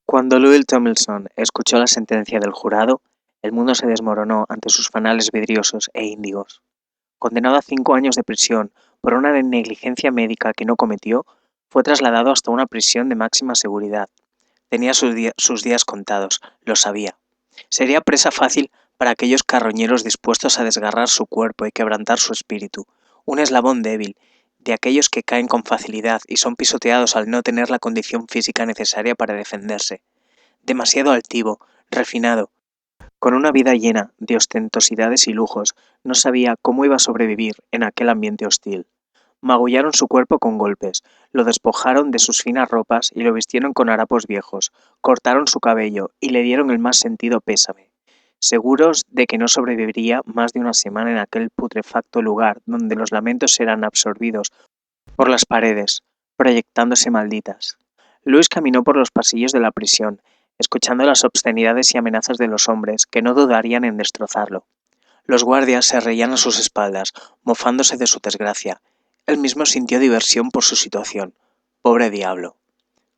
Cuando Louis Tomlinson escuchó la sentencia del jurado, el mundo se desmoronó ante sus fanales vidriosos e índigos. Condenado a 5 años de prisión por una negligencia médica que no cometió, fue trasladado hasta una prisión de máxima seguridad. Tenía sus días contados, lo sabía. Sería presa fácil para aquellos carroñeros dispuestos a desgarrar su cuerpo y quebrantar su espíritu, un eslabón débil, de aquellos que caen con facilidad y son pisoteados al no tener la condición física necesaria para defenderse. Demasiado altivo, refinado, con una vida llena de ostentosidades y lujos, no sabía cómo iba a sobrevivir en aquel ambiente hostil. Magullaron su cuerpo con golpes, lo despojaron de sus finas ropas y lo vistieron con harapos viejos, cortaron su cabello y le dieron el más sentido pésame, seguros de que no sobreviviría más de una semana en aquel putrefacto lugar donde los lamentos eran absorbidos por las paredes, proyectándose malditas. Luis caminó por los pasillos de la prisión, escuchando las obscenidades y amenazas de los hombres que no dudarían en destrozarlo. Los guardias se reían a sus espaldas, mofándose de su desgracia. Él mismo sintió diversión por su situación. Pobre diablo.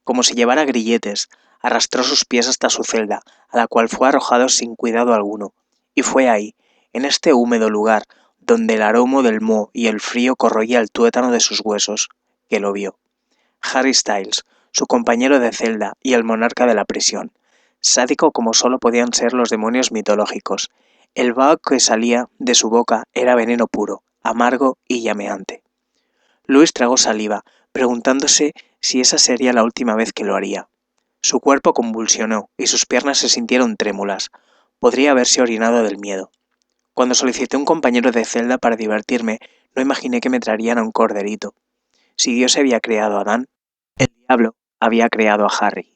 Como si llevara grilletes, arrastró sus pies hasta su celda, a la cual fue arrojado sin cuidado alguno. Y fue ahí, en este húmedo lugar, donde el aroma del moho y el frío corroía el tuétano de sus huesos, que lo vio. Harry Styles, su compañero de celda y el monarca de la prisión, sádico como solo podían ser los demonios mitológicos. El vaho que salía de su boca era veneno puro, amargo y llameante. Luis tragó saliva, preguntándose si esa sería la última vez que lo haría. Su cuerpo convulsionó y sus piernas se sintieron trémulas. Podría haberse orinado del miedo. Cuando solicité un compañero de celda para divertirme, no imaginé que me traerían a un corderito. Si Dios había creado a Adán, el diablo había creado a Harry.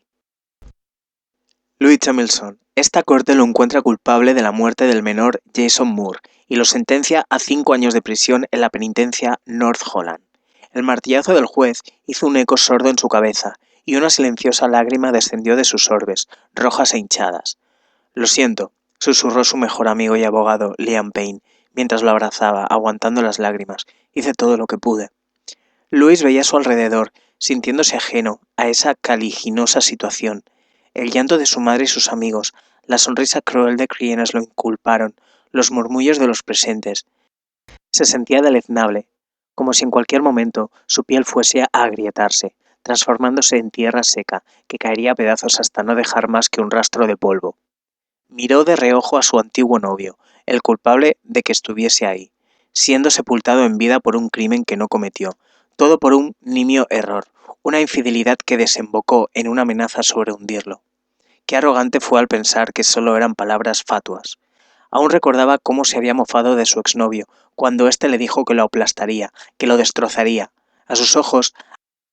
Louis Tomlinson. Esta corte lo encuentra culpable de la muerte del menor Jason Moore y lo sentencia a 5 años de prisión en la penitencia North Holland. El martillazo del juez hizo un eco sordo en su cabeza y una silenciosa lágrima descendió de sus orbes, rojas e hinchadas. Lo siento, susurró su mejor amigo y abogado, Liam Payne, mientras lo abrazaba, aguantando las lágrimas. Hice todo lo que pude. Louis veía a su alrededor, sintiéndose ajeno a esa caliginosa situación. El llanto de su madre y sus amigos, la sonrisa cruel de quienes lo inculparon, los murmullos de los presentes. Se sentía deleznable, como si en cualquier momento su piel fuese a agrietarse, transformándose en tierra seca, que caería a pedazos hasta no dejar más que un rastro de polvo. Miró de reojo a su antiguo novio, el culpable de que estuviese ahí, siendo sepultado en vida por un crimen que no cometió, todo por un nimio error, una infidelidad que desembocó en una amenaza sobre hundirlo. Qué arrogante fue al pensar que solo eran palabras fatuas. Aún recordaba cómo se había mofado de su exnovio, cuando éste le dijo que lo aplastaría, que lo destrozaría. A sus ojos,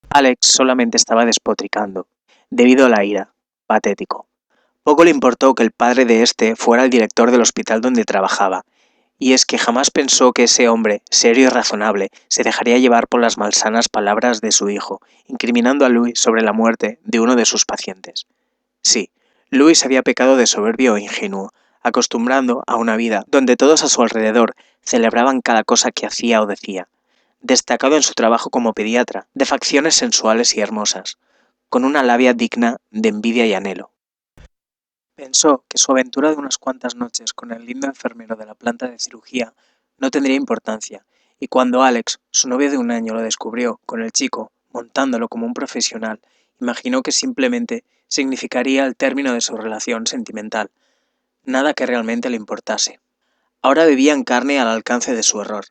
Alex solamente estaba despotricando, debido a la ira. Patético. Poco le importó que el padre de éste fuera el director del hospital donde trabajaba, y es que jamás pensó que ese hombre, serio y razonable, se dejaría llevar por las malsanas palabras de su hijo, incriminando a Louis sobre la muerte de uno de sus pacientes. Sí, Louis había pecado de soberbio e ingenuo, acostumbrando a una vida donde todos a su alrededor celebraban cada cosa que hacía o decía, destacado en su trabajo como pediatra, de facciones sensuales y hermosas, con una labia digna de envidia y anhelo. Pensó que su aventura de unas cuantas noches con el lindo enfermero de la planta de cirugía no tendría importancia, y cuando Alex, su novio de un año, lo descubrió con el chico, montándolo como un profesional, imaginó que simplemente significaría el término de su relación sentimental, nada que realmente le importase. Ahora vivía en carne al alcance de su error.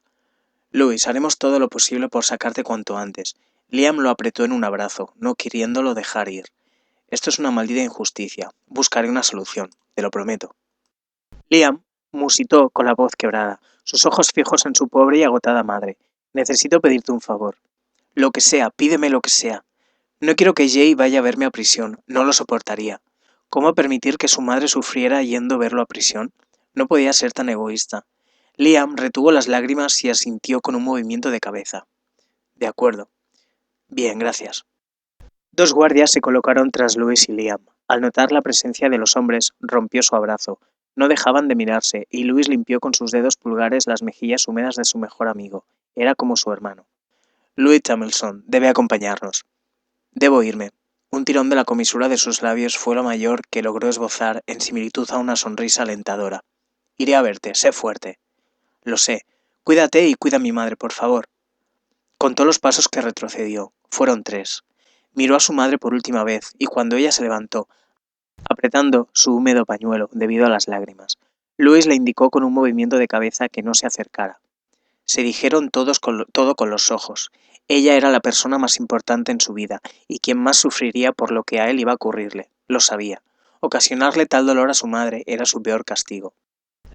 Louis, haremos todo lo posible por sacarte cuanto antes. Liam lo apretó en un abrazo, no queriéndolo dejar ir. Esto es una maldita injusticia. Buscaré una solución, te lo prometo. Liam musitó con la voz quebrada, sus ojos fijos en su pobre y agotada madre. Necesito pedirte un favor. Lo que sea, pídeme lo que sea. No quiero que Jay vaya a verme a prisión, no lo soportaría. ¿Cómo permitir que su madre sufriera yendo a verlo a prisión? No podía ser tan egoísta. Liam retuvo las lágrimas y asintió con un movimiento de cabeza. De acuerdo. Bien, gracias. 2 guardias se colocaron tras Louis y Liam. Al notar la presencia de los hombres, rompió su abrazo. No dejaban de mirarse, y Louis limpió con sus dedos pulgares las mejillas húmedas de su mejor amigo. Era como su hermano. Louis Tomlinson debe acompañarnos. Debo irme. Un tirón de la comisura de sus labios fue lo mayor que logró esbozar en similitud a una sonrisa alentadora. Iré a verte, sé fuerte. Lo sé. Cuídate y cuida a mi madre, por favor. Contó los pasos que retrocedió. Fueron 3. Miró a su madre por última vez y cuando ella se levantó, apretando su húmedo pañuelo debido a las lágrimas, Luis le indicó con un movimiento de cabeza que no se acercara. Se dijeron todo con los ojos. Ella era la persona más importante en su vida y quien más sufriría por lo que a él iba a ocurrirle. Lo sabía. Ocasionarle tal dolor a su madre era su peor castigo.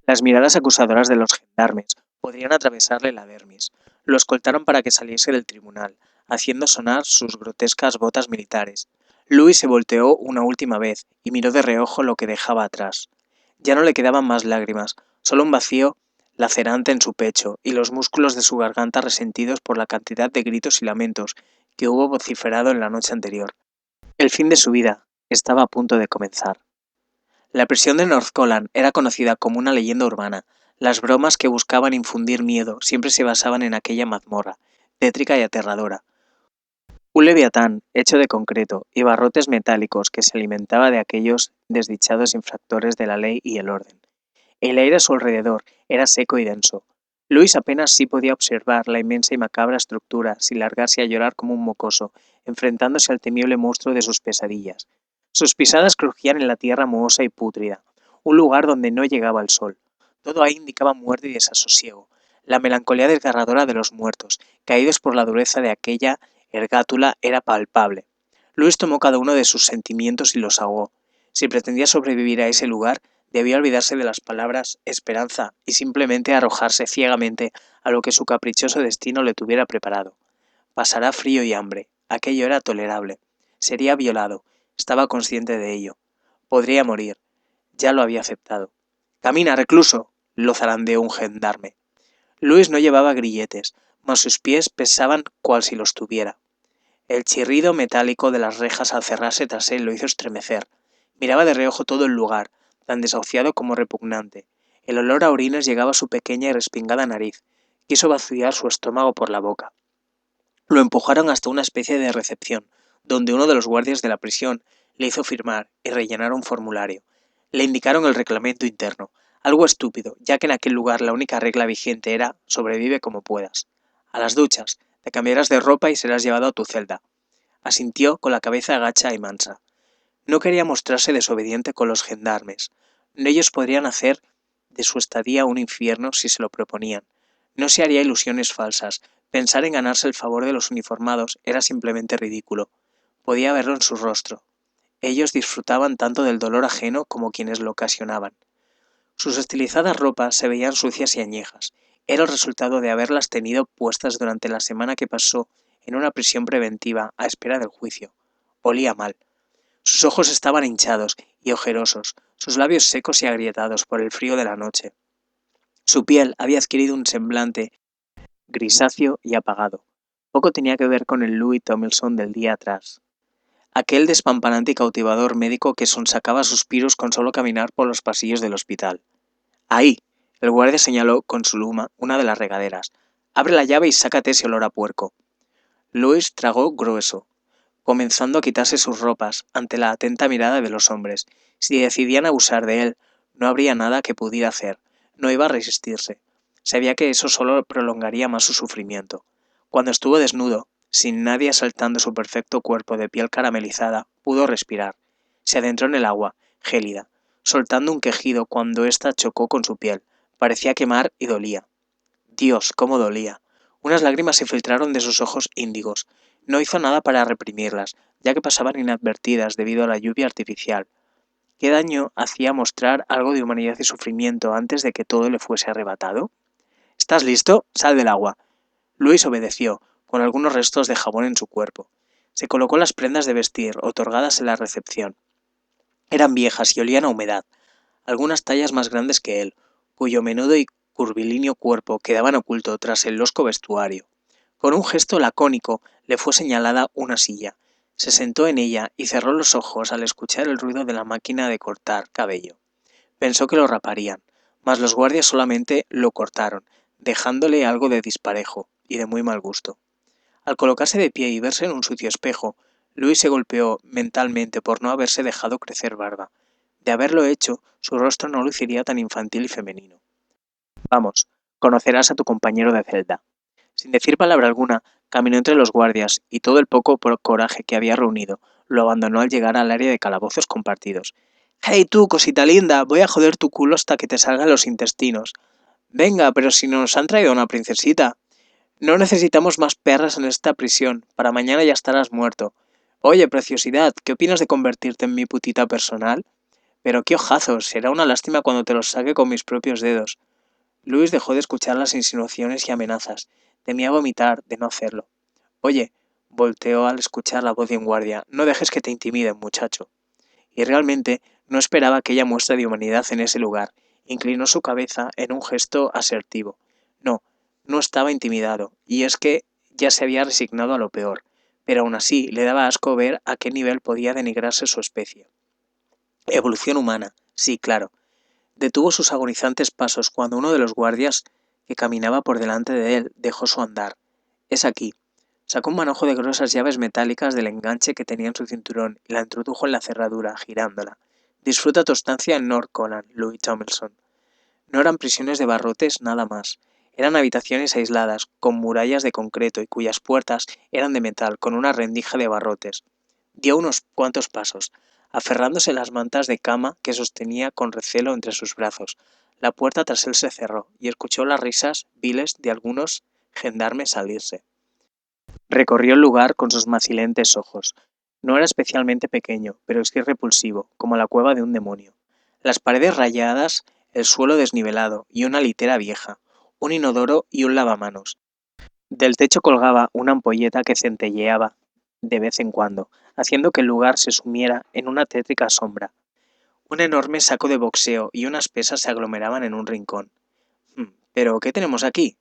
Las miradas acusadoras de los gendarmes podrían atravesarle la dermis. Lo escoltaron para que saliese del tribunal, haciendo sonar sus grotescas botas militares. Louis se volteó una última vez y miró de reojo lo que dejaba atrás. Ya no le quedaban más lágrimas, solo un vacío lacerante en su pecho y los músculos de su garganta resentidos por la cantidad de gritos y lamentos que hubo vociferado en la noche anterior. El fin de su vida estaba a punto de comenzar. La prisión de North Colland era conocida como una leyenda urbana. Las bromas que buscaban infundir miedo siempre se basaban en aquella mazmorra, tétrica y aterradora. Un leviatán hecho de concreto y barrotes metálicos que se alimentaba de aquellos desdichados infractores de la ley y el orden. El aire a su alrededor era seco y denso. Luis apenas sí podía observar la inmensa y macabra estructura sin largarse a llorar como un mocoso, enfrentándose al temible monstruo de sus pesadillas. Sus pisadas crujían en la tierra mohosa y pútrida, un lugar donde no llegaba el sol. Todo ahí indicaba muerte y desasosiego, la melancolía desgarradora de los muertos, caídos por la dureza de aquella ergátula, era palpable. Luis tomó cada uno de sus sentimientos y los ahogó. Si pretendía sobrevivir a ese lugar, debía olvidarse de las palabras esperanza y simplemente arrojarse ciegamente a lo que su caprichoso destino le tuviera preparado. Pasará frío y hambre. Aquello era tolerable. Sería violado. Estaba consciente de ello. Podría morir. Ya lo había aceptado. ¡Camina, recluso!, lo zarandeó un gendarme. Luis no llevaba grilletes, mas sus pies pesaban cual si los tuviera. El chirrido metálico de las rejas al cerrarse tras él lo hizo estremecer. Miraba de reojo todo el lugar, tan desahuciado como repugnante. El olor a orines llegaba a su pequeña y respingada nariz. Quiso vaciar su estómago por la boca. Lo empujaron hasta una especie de recepción, donde uno de los guardias de la prisión le hizo firmar y rellenar un formulario. Le indicaron el reglamento interno, algo estúpido, ya que en aquel lugar la única regla vigente era sobrevive como puedas. A las duchas, te cambiarás de ropa y serás llevado a tu celda. Asintió con la cabeza agacha y mansa. No quería mostrarse desobediente con los gendarmes. Ellos podrían hacer de su estadía un infierno si se lo proponían. No se haría ilusiones falsas. Pensar en ganarse el favor de los uniformados era simplemente ridículo. Podía verlo en su rostro. Ellos disfrutaban tanto del dolor ajeno como quienes lo ocasionaban. Sus estilizadas ropas se veían sucias y añejas. Era el resultado de haberlas tenido puestas durante la semana que pasó en una prisión preventiva a espera del juicio. Olía mal. Sus ojos estaban hinchados y ojerosos, sus labios secos y agrietados por el frío de la noche. Su piel había adquirido un semblante grisáceo y apagado. Poco tenía que ver con el Louis Tomlinson del día atrás. Aquel despampanante y cautivador médico que sonsacaba suspiros con solo caminar por los pasillos del hospital. ¡Ahí! El guardia señaló con su luma una de las regaderas. Abre la llave y sácate ese olor a puerco. Louis tragó grueso, comenzando a quitarse sus ropas ante la atenta mirada de los hombres. Si decidían abusar de él, no habría nada que pudiera hacer. No iba a resistirse. Sabía que eso solo prolongaría más su sufrimiento. Cuando estuvo desnudo, sin nadie asaltando su perfecto cuerpo de piel caramelizada, pudo respirar. Se adentró en el agua, gélida, soltando un quejido cuando ésta chocó con su piel. Parecía quemar y dolía. Dios, cómo dolía. Unas lágrimas se filtraron de sus ojos índigos. No hizo nada para reprimirlas, ya que pasaban inadvertidas debido a la lluvia artificial. ¿Qué daño hacía mostrar algo de humanidad y sufrimiento antes de que todo le fuese arrebatado? ¿Estás listo? Sal del agua. Luis obedeció, con algunos restos de jabón en su cuerpo. Se colocó las prendas de vestir otorgadas en la recepción. Eran viejas y olían a humedad. Algunas tallas más grandes que él, cuyo menudo y curvilíneo cuerpo quedaban oculto tras el losco vestuario. Con un gesto lacónico le fue señalada una silla. Se sentó en ella y cerró los ojos al escuchar el ruido de la máquina de cortar cabello. Pensó que lo raparían, mas los guardias solamente lo cortaron, dejándole algo de disparejo y de muy mal gusto. Al colocarse de pie y verse en un sucio espejo, Louis se golpeó mentalmente por no haberse dejado crecer barba. De haberlo hecho, su rostro no luciría tan infantil y femenino. Vamos, conocerás a tu compañero de celda. Sin decir palabra alguna, caminó entre los guardias y todo el poco coraje que había reunido lo abandonó al llegar al área de calabozos compartidos. ¡Hey tú, cosita linda! Voy a joder tu culo hasta que te salgan los intestinos. Venga, pero si nos han traído una princesita. No necesitamos más perras en esta prisión. Para mañana ya estarás muerto. Oye, preciosidad, ¿qué opinas de convertirte en mi putita personal? Pero qué ojazos, será una lástima cuando te los saque con mis propios dedos. Luis dejó de escuchar las insinuaciones y amenazas. Temía vomitar de no hacerlo. Oye, volteó al escuchar la voz de un guardia, no dejes que te intimiden, muchacho. Y realmente no esperaba aquella muestra de humanidad en ese lugar. Inclinó su cabeza en un gesto asertivo. No, no estaba intimidado, y es que ya se había resignado a lo peor, pero aún así le daba asco ver a qué nivel podía denigrarse su especie. Evolución humana, sí, claro. Detuvo sus agonizantes pasos cuando uno de los guardias que caminaba por delante de él dejó su andar. Es aquí. Sacó un manojo de gruesas llaves metálicas del enganche que tenía en su cinturón y la introdujo en la cerradura, girándola. Disfruta tu estancia en North Conan, Louis Tomlinson. No eran prisiones de barrotes, nada más. Eran habitaciones aisladas, con murallas de concreto y cuyas puertas eran de metal, con una rendija de barrotes. Dio unos cuantos pasos, aferrándose a las mantas de cama que sostenía con recelo entre sus brazos. La puerta tras él se cerró, y escuchó las risas viles de algunos gendarmes salirse. Recorrió el lugar con sus macilentes ojos. No era especialmente pequeño, pero sí repulsivo, como la cueva de un demonio. Las paredes rayadas, el suelo desnivelado y una litera vieja, un inodoro y un lavamanos. Del techo colgaba una ampolleta que centelleaba de vez en cuando, haciendo que el lugar se sumiera en una tétrica sombra. Un enorme saco de boxeo y unas pesas se aglomeraban en un rincón. ¿Pero qué tenemos aquí?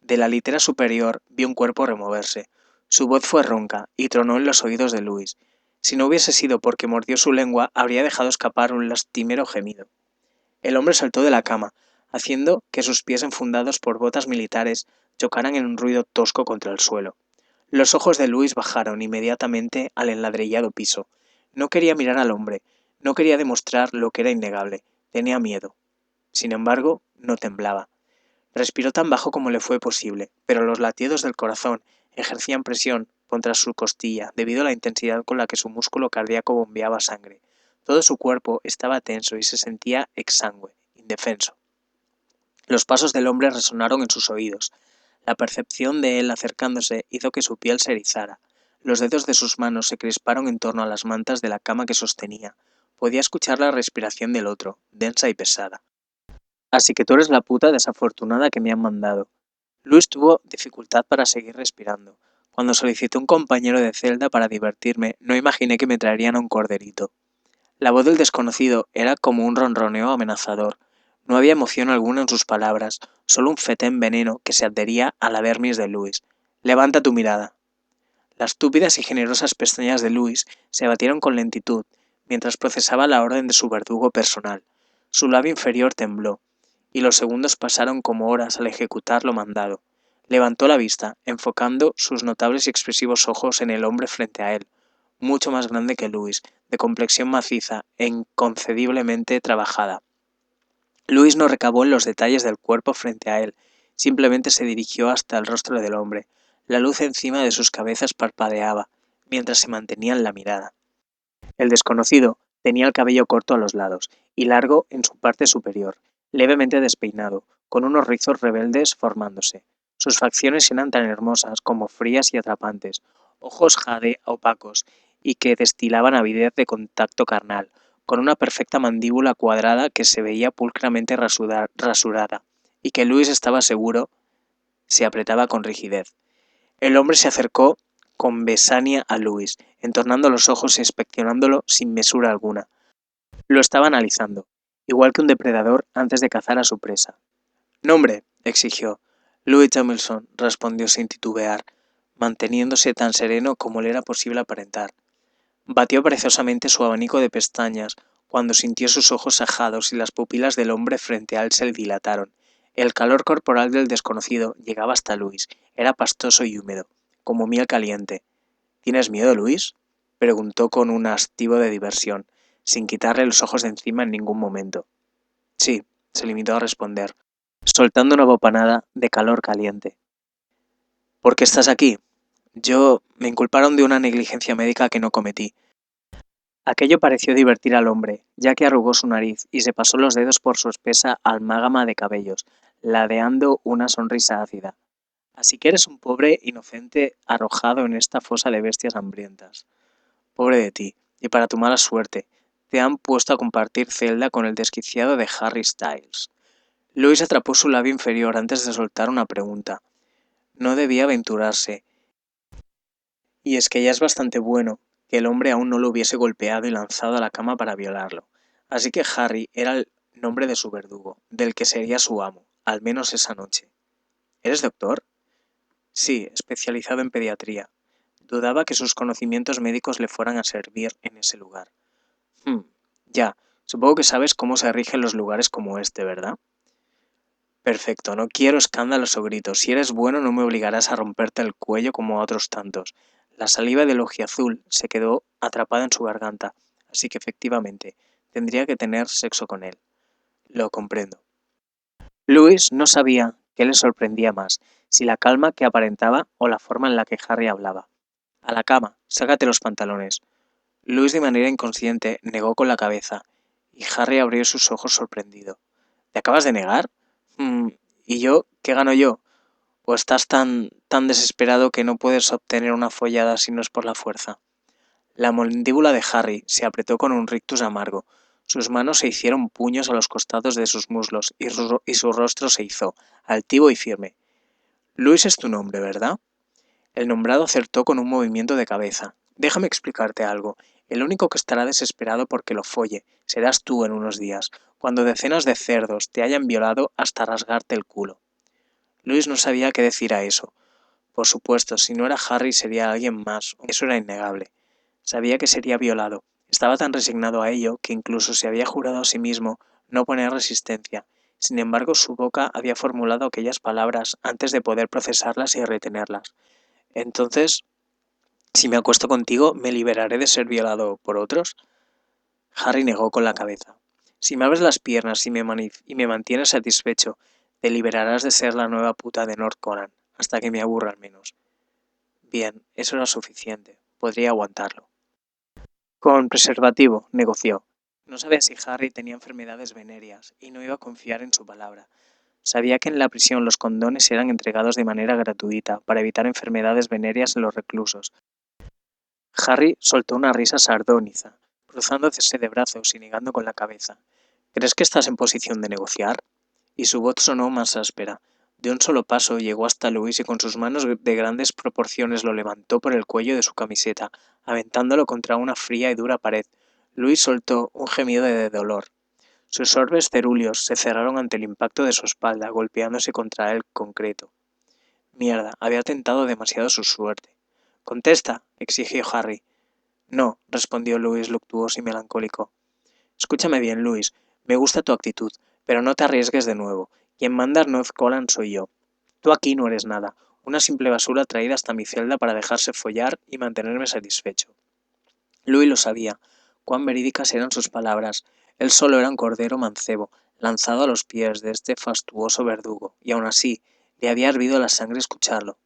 De la litera superior vio un cuerpo removerse. Su voz fue ronca y tronó en los oídos de Luis. Si no hubiese sido porque mordió su lengua, habría dejado escapar un lastimero gemido. El hombre saltó de la cama, haciendo que sus pies enfundados por botas militares chocaran en un ruido tosco contra el suelo. Los ojos de Luis bajaron inmediatamente al enladrillado piso. No quería mirar al hombre, no quería demostrar lo que era innegable. Tenía miedo. Sin embargo, no temblaba. Respiró tan bajo como le fue posible, pero los latidos del corazón ejercían presión contra su costilla debido a la intensidad con la que su músculo cardíaco bombeaba sangre. Todo su cuerpo estaba tenso y se sentía exangüe, indefenso. Los pasos del hombre resonaron en sus oídos. La percepción de él acercándose hizo que su piel se erizara. Los dedos de sus manos se crisparon en torno a las mantas de la cama que sostenía. Podía escuchar la respiración del otro, densa y pesada. Así que tú eres la puta desafortunada que me han mandado. Luis tuvo dificultad para seguir respirando. Cuando solicité un compañero de celda para divertirme, no imaginé que me traerían a un corderito. La voz del desconocido era como un ronroneo amenazador. No había emoción alguna en sus palabras, solo un fetén veneno que se adhería a la dermis de Luis. Levanta tu mirada. Las túpidas y generosas pestañas de Luis se batieron con lentitud, mientras procesaba la orden de su verdugo personal. Su labio inferior tembló, y los segundos pasaron como horas al ejecutar lo mandado. Levantó la vista, enfocando sus notables y expresivos ojos en el hombre frente a él, mucho más grande que Luis, de complexión maciza e inconcebiblemente trabajada. Luis no recabó en los detalles del cuerpo frente a él, simplemente se dirigió hasta el rostro del hombre. La luz encima de sus cabezas parpadeaba, mientras se mantenían la mirada. El desconocido tenía el cabello corto a los lados y largo en su parte superior, levemente despeinado, con unos rizos rebeldes formándose. Sus facciones eran tan hermosas como frías y atrapantes, ojos jade opacos y que destilaban avidez de contacto carnal, con una perfecta mandíbula cuadrada que se veía pulcramente rasurada y que Luis estaba seguro se apretaba con rigidez. El hombre se acercó con besania a Luis, entornando los ojos e inspeccionándolo sin mesura alguna. Lo estaba analizando, igual que un depredador antes de cazar a su presa. «Nombre», exigió. «Louis Tomlinson», respondió sin titubear, manteniéndose tan sereno como le era posible aparentar. Batió perezosamente su abanico de pestañas cuando sintió sus ojos ajados y las pupilas del hombre frente a él se dilataron. El calor corporal del desconocido llegaba hasta Luis. Era pastoso y húmedo, como miel caliente. «¿Tienes miedo, Luis?». Preguntó con un hastío de diversión, sin quitarle los ojos de encima en ningún momento. Sí, se limitó a responder, soltando una bocanada de calor caliente. ¿Por qué estás aquí? Me inculparon de una negligencia médica que no cometí. Aquello pareció divertir al hombre, ya que arrugó su nariz y se pasó los dedos por su espesa amálgama de cabellos, ladeando una sonrisa ácida. Así que eres un pobre inocente arrojado en esta fosa de bestias hambrientas. Pobre de ti, y para tu mala suerte, te han puesto a compartir celda con el desquiciado de Harry Styles. Louis atrapó su labio inferior antes de soltar una pregunta. No debía aventurarse, y es que ya es bastante bueno que el hombre aún no lo hubiese golpeado y lanzado a la cama para violarlo. Así que Harry era el nombre de su verdugo, del que sería su amo, al menos esa noche. ¿Eres doctor? Sí, especializado en pediatría. Dudaba que sus conocimientos médicos le fueran a servir en ese lugar. Ya, supongo que sabes cómo se rigen los lugares como este, ¿verdad? Perfecto, no quiero escándalos o gritos. Si eres bueno no me obligarás a romperte el cuello como a otros tantos. La saliva del ojiazul se quedó atrapada en su garganta, así que efectivamente tendría que tener sexo con él. Lo comprendo. Louis no sabía qué le sorprendía más, si la calma que aparentaba o la forma en la que Harry hablaba. A la cama, sácate los pantalones. Louis de manera inconsciente negó con la cabeza, y Harry abrió sus ojos sorprendido. ¿Te acabas de negar? ¿Y yo? ¿Qué gano yo? ¿O estás tan desesperado que no puedes obtener una follada si no es por la fuerza? La mandíbula de Harry se apretó con un rictus amargo. Sus manos se hicieron puños a los costados de sus muslos y su rostro se hizo, altivo y firme. Luis es tu nombre, ¿verdad? El nombrado acertó con un movimiento de cabeza. Déjame explicarte algo. El único que estará desesperado porque lo folle serás tú en unos días, cuando decenas de cerdos te hayan violado hasta rasgarte el culo. Luis no sabía qué decir a eso. Por supuesto, si no era Harry sería alguien más, eso era innegable. Sabía que sería violado. Estaba tan resignado a ello que incluso se había jurado a sí mismo no poner resistencia. Sin embargo, su boca había formulado aquellas palabras antes de poder procesarlas y retenerlas. Entonces, si me acuesto contigo, ¿me liberaré de ser violado por otros? Harry negó con la cabeza. Si me abres las piernas y me mantienes satisfecho, te liberarás de ser la nueva puta de North Conan, hasta que me aburra al menos. Bien, eso era suficiente. Podría aguantarlo. Con preservativo, negoció. No sabía si Harry tenía enfermedades venéreas y no iba a confiar en su palabra. Sabía que en la prisión los condones eran entregados de manera gratuita para evitar enfermedades venéreas en los reclusos. Harry soltó una risa sardónica, cruzándose de brazos y negando con la cabeza. ¿Crees que estás en posición de negociar? Y su voz sonó más áspera. De un solo paso llegó hasta Luis y con sus manos de grandes proporciones lo levantó por el cuello de su camiseta, aventándolo contra una fría y dura pared. Luis soltó un gemido de dolor. Sus orbes cerúleos se cerraron ante el impacto de su espalda, golpeándose contra el concreto. Mierda, había tentado demasiado su suerte. —Contesta —exigió Harry. —No —respondió Luis luctuoso y melancólico. —Escúchame bien, Luis. Me gusta tu actitud, pero no te arriesgues de nuevo. Quien manda en North Conan soy yo. Tú aquí no eres nada, una simple basura traída hasta mi celda para dejarse follar y mantenerme satisfecho. Louis lo sabía. Cuán verídicas eran sus palabras. Él solo era un cordero mancebo, lanzado a los pies de este fastuoso verdugo, y aún así, le había hervido la sangre escucharlo.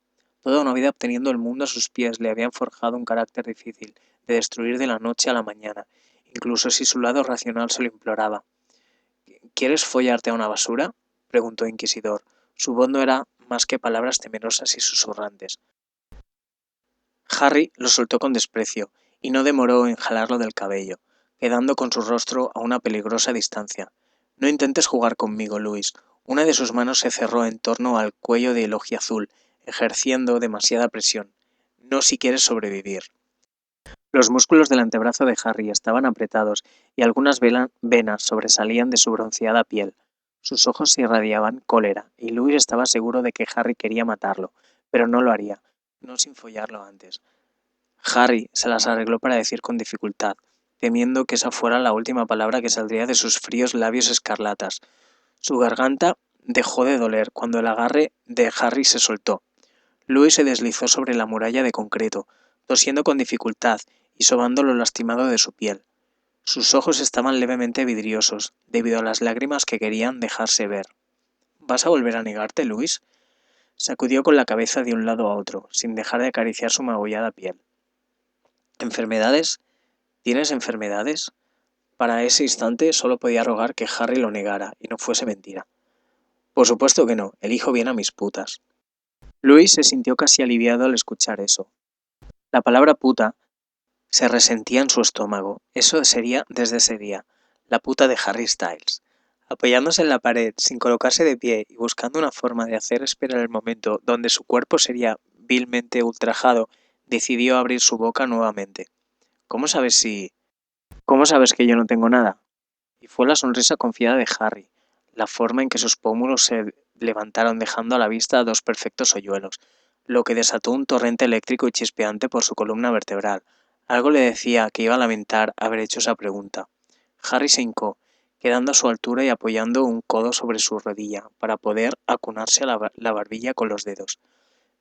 Toda una vida obteniendo el mundo a sus pies le habían forjado un carácter difícil, de destruir de la noche a la mañana, incluso si su lado racional se lo imploraba. —¿Quieres follarte a una basura? —preguntó inquisidor. Su voz no era más que palabras temerosas y susurrantes. Harry lo soltó con desprecio, y no demoró en jalarlo del cabello, quedando con su rostro a una peligrosa distancia. —No intentes jugar conmigo, Luis. Una de sus manos se cerró en torno al cuello de Ojiazul, ejerciendo demasiada presión. No si quieres sobrevivir. Los músculos del antebrazo de Harry estaban apretados y algunas venas sobresalían de su bronceada piel. Sus ojos irradiaban cólera, y Louis estaba seguro de que Harry quería matarlo, pero no lo haría, no sin follarlo antes. Harry se las arregló para decir con dificultad, temiendo que esa fuera la última palabra que saldría de sus fríos labios escarlatas. Su garganta dejó de doler cuando el agarre de Harry se soltó. Louis se deslizó sobre la muralla de concreto, tosiendo con dificultad, y sobando lo lastimado de su piel. Sus ojos estaban levemente vidriosos, debido a las lágrimas que querían dejarse ver. ¿Vas a volver a negarte, Luis? Sacudió con la cabeza de un lado a otro, sin dejar de acariciar su magullada piel. ¿Enfermedades? ¿Tienes enfermedades? Para ese instante solo podía rogar que Harry lo negara y no fuese mentira. Por supuesto que no, elijo bien a mis putas. Luis se sintió casi aliviado al escuchar eso. La palabra puta se resentía en su estómago. Eso sería desde ese día, la puta de Harry Styles. Apoyándose en la pared, sin colocarse de pie y buscando una forma de hacer esperar el momento donde su cuerpo sería vilmente ultrajado, decidió abrir su boca nuevamente. ¿Cómo sabes si...? ¿Cómo sabes que yo no tengo nada? Y fue la sonrisa confiada de Harry, la forma en que sus pómulos se levantaron dejando a la vista dos perfectos hoyuelos, lo que desató un torrente eléctrico y chispeante por su columna vertebral. Algo le decía que iba a lamentar haber hecho esa pregunta. Harry se hincó, quedando a su altura y apoyando un codo sobre su rodilla, para poder acunarse a la barbilla con los dedos.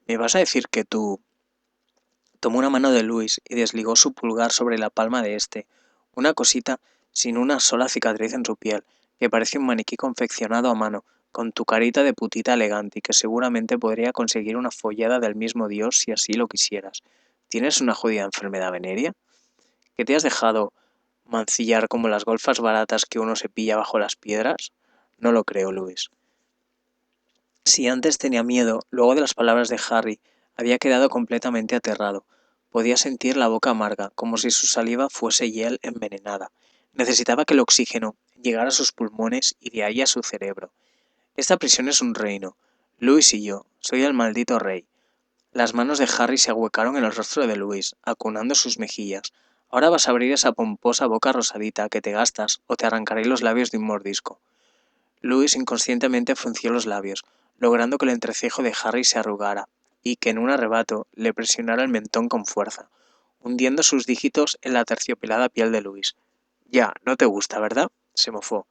¿Me vas a decir que tú...? Tomó una mano de Luis y desligó su pulgar sobre la palma de este, una cosita sin una sola cicatriz en su piel, que parece un maniquí confeccionado a mano, con tu carita de putita elegante y que seguramente podría conseguir una follada del mismo Dios si así lo quisieras. ¿Tienes una jodida enfermedad venérea? ¿Que te has dejado mancillar como las golfas baratas que uno se pilla bajo las piedras? No lo creo, Luis. Si antes tenía miedo, luego de las palabras de Harry, había quedado completamente aterrado. Podía sentir la boca amarga, como si su saliva fuese hiel envenenada. Necesitaba que el oxígeno llegara a sus pulmones y de ahí a su cerebro. Esta prisión es un reino. Luis y yo, soy el maldito rey. Las manos de Harry se ahuecaron en el rostro de Luis, acunando sus mejillas. Ahora vas a abrir esa pomposa boca rosadita que te gastas o te arrancaré los labios de un mordisco. Luis inconscientemente frunció los labios, logrando que el entrecejo de Harry se arrugara y que en un arrebato le presionara el mentón con fuerza, hundiendo sus dígitos en la terciopelada piel de Luis. Ya, no te gusta, ¿verdad? Se mofó.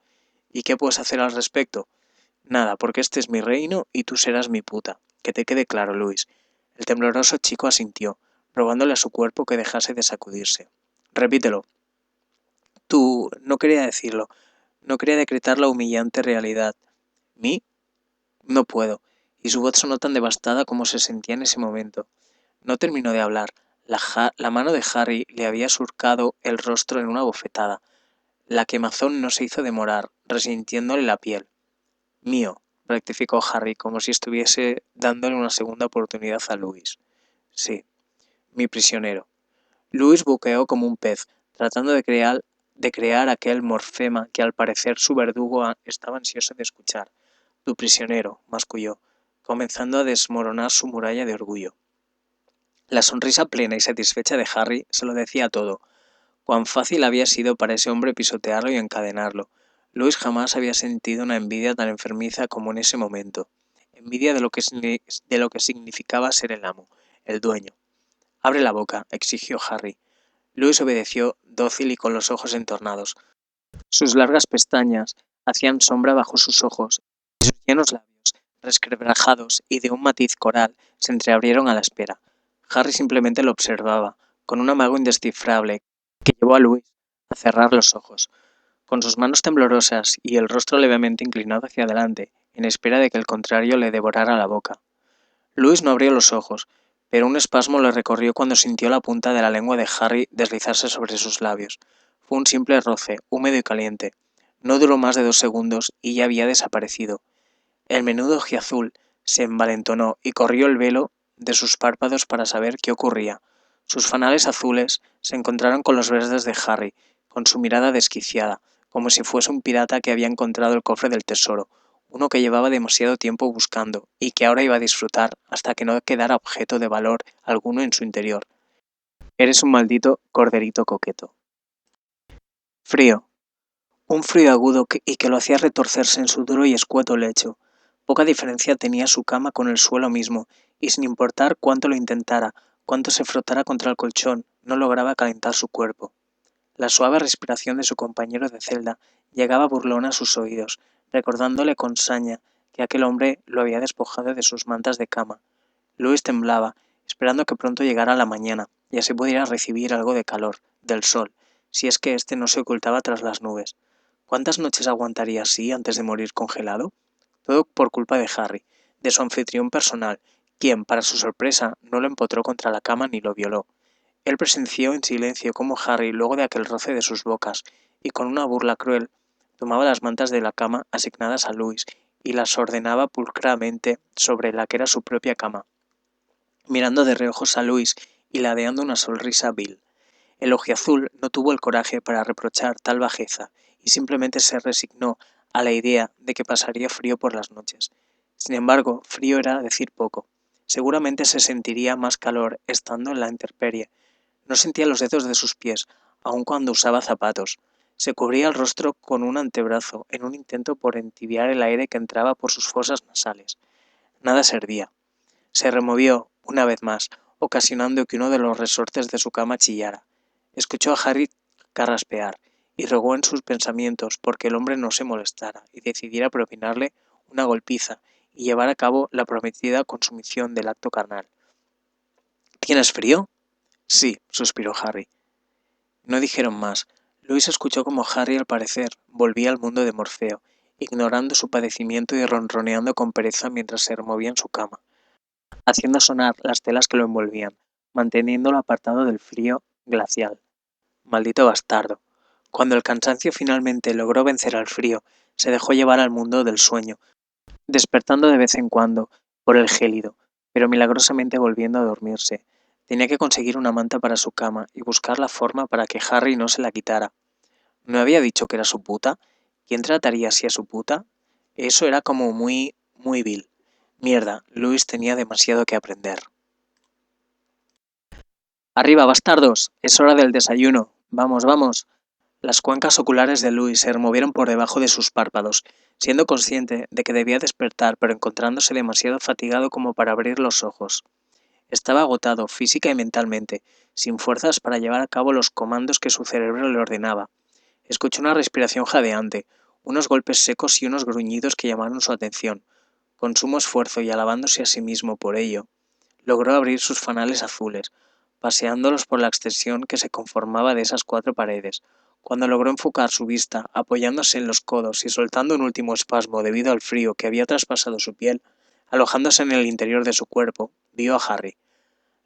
¿Y qué puedes hacer al respecto? Nada, porque este es mi reino y tú serás mi puta. Que te quede claro, Luis. El tembloroso chico asintió, rogándole a su cuerpo que dejase de sacudirse. Repítelo. Tú, no quería decirlo. No quería decretar la humillante realidad. ¿Mí? No puedo. Y su voz sonó tan devastada como se sentía en ese momento. No terminó de hablar. La mano de Harry le había surcado el rostro en una bofetada. La quemazón no se hizo demorar, resintiéndole la piel. Mío, rectificó Harry, como si estuviese dándole una segunda oportunidad a Luis. Sí, mi prisionero. Luis buceó como un pez, tratando de crear aquel morfema que al parecer su verdugo estaba ansioso de escuchar. Tu prisionero, masculló, comenzando a desmoronar su muralla de orgullo. La sonrisa plena y satisfecha de Harry se lo decía todo. Cuán fácil había sido para ese hombre pisotearlo y encadenarlo. Luis jamás había sentido una envidia tan enfermiza como en ese momento. Envidia de lo que significaba ser el amo, el dueño. Abre la boca, exigió Harry. Luis obedeció, dócil y con los ojos entornados. Sus largas pestañas hacían sombra bajo sus ojos, y sus llenos labios, resquebrajados y de un matiz coral, se entreabrieron a la espera. Harry simplemente lo observaba, con un amago indescifrable, que llevó a Luis a cerrar los ojos. Con sus manos temblorosas y el rostro levemente inclinado hacia adelante, en espera de que el contrario le devorara la boca. Luis no abrió los ojos, pero un espasmo le recorrió cuando sintió la punta de la lengua de Harry deslizarse sobre sus labios. Fue un simple roce, húmedo y caliente. No duró más de 2 segundos y ya había desaparecido. El menudo ojiazul se envalentonó y corrió el velo de sus párpados para saber qué ocurría. Sus fanales azules se encontraron con los verdes de Harry, con su mirada desquiciada, como si fuese un pirata que había encontrado el cofre del tesoro, uno que llevaba demasiado tiempo buscando y que ahora iba a disfrutar hasta que no quedara objeto de valor alguno en su interior. Eres un maldito corderito coqueto. Frío. Un frío agudo y que lo hacía retorcerse en su duro y escueto lecho. Poca diferencia tenía su cama con el suelo mismo, y sin importar cuánto lo intentara, cuánto se frotara contra el colchón, no lograba calentar su cuerpo. La suave respiración de su compañero de celda llegaba burlona a sus oídos, recordándole con saña que aquel hombre lo había despojado de sus mantas de cama. Luis temblaba, esperando que pronto llegara la mañana, y así pudiera recibir algo de calor, del sol, si es que éste no se ocultaba tras las nubes. ¿Cuántas noches aguantaría así antes de morir congelado? Todo por culpa de Harry, de su anfitrión personal, quien, para su sorpresa, no lo empotró contra la cama ni lo violó. Él presenció en silencio cómo Harry, luego de aquel roce de sus bocas, y con una burla cruel, tomaba las mantas de la cama asignadas a Luis y las ordenaba pulcramente sobre la que era su propia cama, mirando de reojos a Luis y ladeando una sonrisa vil. El ojiazul no tuvo el coraje para reprochar tal bajeza y simplemente se resignó a la idea de que pasaría frío por las noches. Sin embargo, frío era decir poco. Seguramente se sentiría más calor estando en la intemperie. No sentía los dedos de sus pies, aun cuando usaba zapatos. Se cubría el rostro con un antebrazo en un intento por entibiar el aire que entraba por sus fosas nasales. Nada servía. Se removió, una vez más, ocasionando que uno de los resortes de su cama chillara. Escuchó a Harry carraspear y rogó en sus pensamientos porque el hombre no se molestara y decidiera propinarle una golpiza y llevar a cabo la prometida consumación del acto carnal. ¿Tienes frío? Sí, suspiró Harry. No dijeron más. Luis escuchó como Harry, al parecer, volvía al mundo de Morfeo, ignorando su padecimiento y ronroneando con pereza mientras se removía en su cama, haciendo sonar las telas que lo envolvían, manteniéndolo apartado del frío glacial. Maldito bastardo. Cuando el cansancio finalmente logró vencer al frío, se dejó llevar al mundo del sueño, despertando de vez en cuando por el gélido, pero milagrosamente volviendo a dormirse. Tenía que conseguir una manta para su cama y buscar la forma para que Harry no se la quitara. ¿No había dicho que era su puta? ¿Quién trataría así a su puta? Eso era como muy vil. Mierda, Luis tenía demasiado que aprender. ¡Arriba, bastardos! Es hora del desayuno. Vamos, vamos. Las cuencas oculares de Luis se removieron por debajo de sus párpados, siendo consciente de que debía despertar, pero encontrándose demasiado fatigado como para abrir los ojos. Estaba agotado física y mentalmente, sin fuerzas para llevar a cabo los comandos que su cerebro le ordenaba. Escuchó una respiración jadeante, unos golpes secos y unos gruñidos que llamaron su atención. Con sumo esfuerzo y alabándose a sí mismo por ello, logró abrir sus fanales azules, paseándolos por la extensión que se conformaba de esas 4 paredes. Cuando logró enfocar su vista, apoyándose en los codos y soltando un último espasmo debido al frío que había traspasado su piel, alojándose en el interior de su cuerpo, vio a Harry.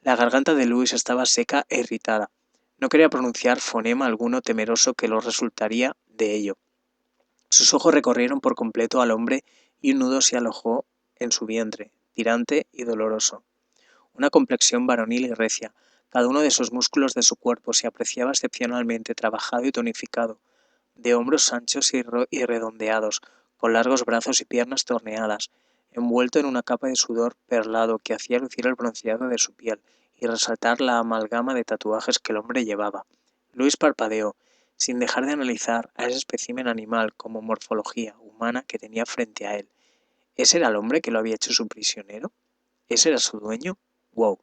La garganta de Luis estaba seca e irritada. No quería pronunciar fonema alguno, temeroso que lo resultaría de ello. Sus ojos recorrieron por completo al hombre y un nudo se alojó en su vientre, tirante y doloroso. Una complexión varonil y recia. Cada uno de esos músculos de su cuerpo se apreciaba excepcionalmente trabajado y tonificado, de hombros anchos y redondeados, con largos brazos y piernas torneadas, envuelto en una capa de sudor perlado que hacía lucir el bronceado de su piel y resaltar la amalgama de tatuajes que el hombre llevaba. Luis parpadeó, sin dejar de analizar a ese espécimen animal como morfología humana que tenía frente a él. ¿Ese era el hombre que lo había hecho su prisionero? ¿Ese era su dueño? ¡Wow!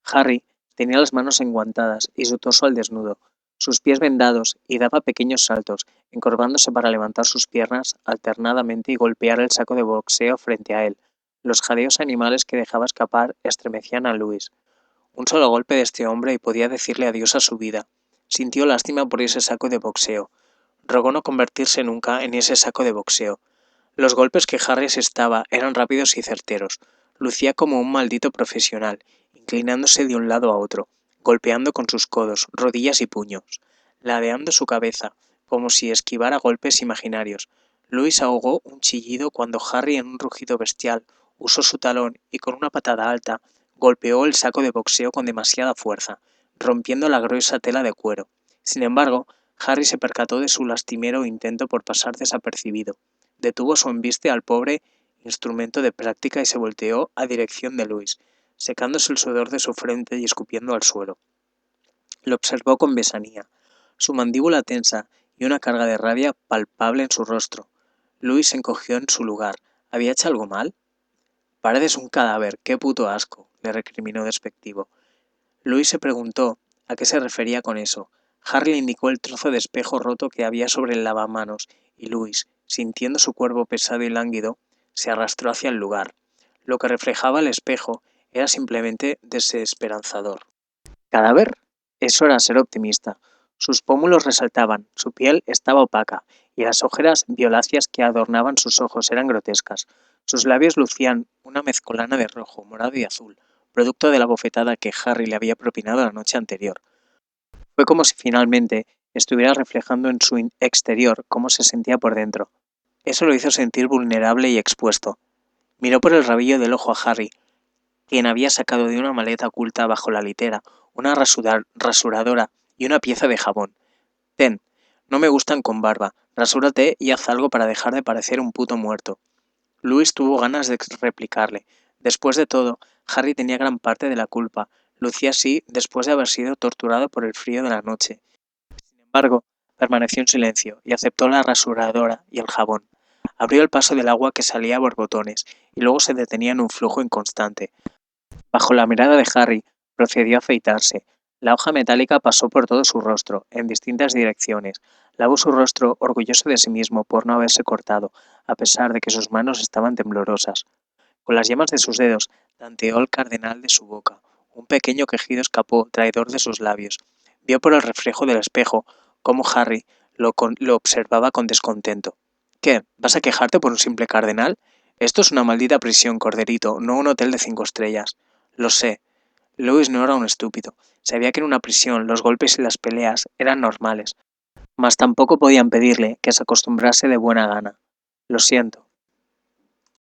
Harry tenía las manos enguantadas y su torso al desnudo, sus pies vendados, y daba pequeños saltos, encorvándose para levantar sus piernas alternadamente y golpear el saco de boxeo frente a él. Los jadeos animales que dejaba escapar estremecían a Luis. Un solo golpe de este hombre y podía decirle adiós a su vida. Sintió lástima por ese saco de boxeo. Rogó no convertirse nunca en ese saco de boxeo. Los golpes que Harry asestaba eran rápidos y certeros. Lucía como un maldito profesional, inclinándose de un lado a otro, golpeando con sus codos, rodillas y puños, ladeando su cabeza, como si esquivara golpes imaginarios. Luis ahogó un chillido cuando Harry, en un rugido bestial, usó su talón y con una patada alta golpeó el saco de boxeo con demasiada fuerza, rompiendo la gruesa tela de cuero. Sin embargo, Harry se percató de su lastimero intento por pasar desapercibido. Detuvo su embiste al pobre instrumento de práctica y se volteó a dirección de Luis, secándose el sudor de su frente y escupiendo al suelo. Lo observó con besanía, su mandíbula tensa y una carga de rabia palpable en su rostro. Luis se encogió en su lugar. ¿Había hecho algo mal? Pareces un cadáver, qué puto asco, le recriminó despectivo. Luis se preguntó a qué se refería con eso. Harry le indicó el trozo de espejo roto que había sobre el lavamanos, y Luis, sintiendo su cuerpo pesado y lánguido, se arrastró hacia el lugar. Lo que reflejaba el espejo era simplemente desesperanzador. ¿Cadáver? Eso era ser optimista. Sus pómulos resaltaban, su piel estaba opaca, y las ojeras violáceas que adornaban sus ojos eran grotescas. Sus labios lucían una mezcolana de rojo, morado y azul, producto de la bofetada que Harry le había propinado la noche anterior. Fue como si finalmente estuviera reflejando en su exterior cómo se sentía por dentro. Eso lo hizo sentir vulnerable y expuesto. Miró por el rabillo del ojo a Harry, quien había sacado de una maleta oculta bajo la litera una rasuradora y una pieza de jabón. Ten, no me gustan con barba, rasúrate y haz algo para dejar de parecer un puto muerto. Luis tuvo ganas de replicarle. Después de todo, Harry tenía gran parte de la culpa. Lucía así después de haber sido torturado por el frío de la noche. Sin embargo, permaneció en silencio y aceptó la rasuradora y el jabón. Abrió el paso del agua que salía a borbotones y luego se detenía en un flujo inconstante. Bajo la mirada de Harry, procedió a afeitarse. La hoja metálica pasó por todo su rostro, en distintas direcciones. Lavó su rostro, orgulloso de sí mismo por no haberse cortado, a pesar de que sus manos estaban temblorosas. Con las yemas de sus dedos, tanteó el cardenal de su boca. Un pequeño quejido escapó, traidor de sus labios. Vio por el reflejo del espejo cómo Harry lo observaba con descontento. ¿Qué? ¿Vas a quejarte por un simple cardenal? Esto es una maldita prisión, corderito, no un hotel de 5 estrellas. Lo sé. Louis no era un estúpido. Sabía que en una prisión los golpes y las peleas eran normales, mas tampoco podían pedirle que se acostumbrase de buena gana. Lo siento,